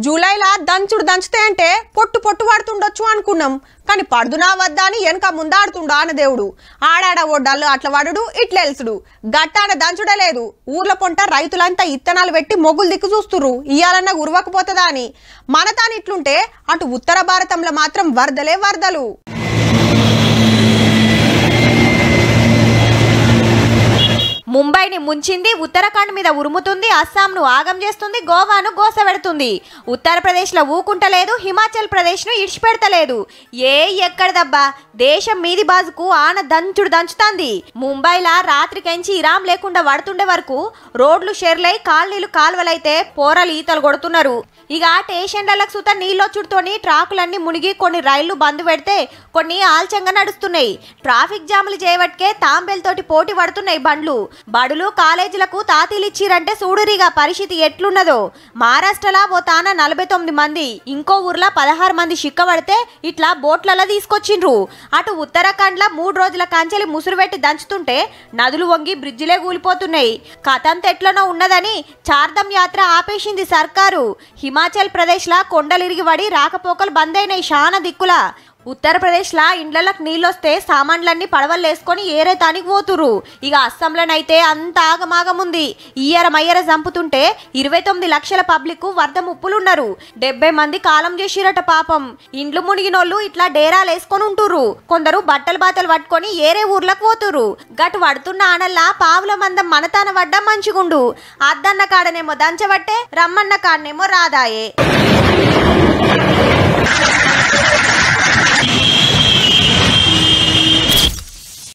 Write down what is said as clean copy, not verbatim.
జూలైలా దంచుడు దంచుతే అంటే పొట్టు పొట్టు పడుతుండొచ్చు అనుకున్నాం. కానీ పడుదునా వద్దా అని వెనక ముందాడుతుండు ఆనదేవుడు. ఆడాడ ఒడ్డాళ్ళు అట్ల వడుడు ఇట్లెల్సుడు. గట్టాన దంచుడే లేదు. ఊర్ల పొంట రైతులంతా ఇత్తనాలు పెట్టి మొగ్గులు దిక్కు చూస్తురు. ఇయ్యాలన్నా ఉరవకపోతుందా అని. మన తాను ఇట్లుంటే అటు ఉత్తర భారతంలో మాత్రం వరదలే వరదలు. ముంబైని ముంచింది, ఉత్తరాఖండ్ మీద ఉరుముతుంది, అస్సాంను ఆగం చేస్తుంది, గోవాను గోసపెడుతుంది. ఉత్తరప్రదేశ్లో ఊకుంటలేదు, హిమాచల్ ప్రదేశ్ను ఇడిచిపెడతలేదు. ఎక్కడదబ్బా దేశం మీది బాజుకు ఆన దంచుడు దంచుతాంది. ముంబైలా రాత్రికెంచి ఇరాం లేకుండా పడుతుండే వరకు రోడ్లు షెర్లై కాలనీలు కాలువలైతే పోరలు ఈతలు కొడుతున్నారు. ఇక స్టేషన్లకు సుత నీళ్ళొచ్చుడుతోని ట్రాకులన్నీ మునిగి కొన్ని రైళ్లు బంద్ పెడితే కొన్ని ఆల్చంగా నడుస్తున్నాయి. ట్రాఫిక్ జాములు చేయబట్కే తాంబేలతోటి పోటీ పడుతున్నాయి బండ్లు. బడులు కాలేజీలకు తాతీలిచ్చిరంటే చూడురిగా పరిస్థితి ఎట్లున్నదో. మహారాష్ట్రలో ఓ తాన 49 మంది, ఇంకో ఊర్లో 16 మంది చిక్కబడితే ఇట్లా బోట్లలో తీసుకొచ్చిండ్రు. అటు ఉత్తరాఖండ్లో 3 రోజుల కంచెలి ముసురు పెట్టి దంచుతుంటే నదులు వంగి బ్రిడ్జిలే కూలిపోతున్నాయి. కథంత ఎట్లనో ఉన్నదని చార్ధమ్ యాత్ర ఆపేసింది సర్కారు. హిమాచల్ ప్రదేశ్లో కొండలిరిగి పడి రాకపోకలు బంద్ అయినాయి శానా దిక్కులా. ఉత్తరప్రదేశ్లో ఇండ్లకు నీళ్ళొస్తే సామాన్లన్నీ పడవలేసుకొని ఏరే తానికి పోతురు. ఇక అస్సాంలోనైతే అంత ఆగమాగముంది. ఇయ్యర చంపుతుంటే 29 లక్షల పబ్లిక్ వరద ముప్పులున్నారు. 70 మంది కాలం చేసిరట పాపం. ఇండ్లు మునిగినోళ్ళు ఇట్లా డేరాలు వేసుకొని ఉంటురు. కొందరు బట్టలు బాతలు పట్టుకొని ఏరే ఊర్లకు పోతురు. గటు పడుతున్న ఆనల్లా పావుల మందం మనతాన పడ్డా మంచిగుండు. అద్దన్న కాడనేమో దంచబట్టే, రమ్మన్న కాడనేమో రాదాయే.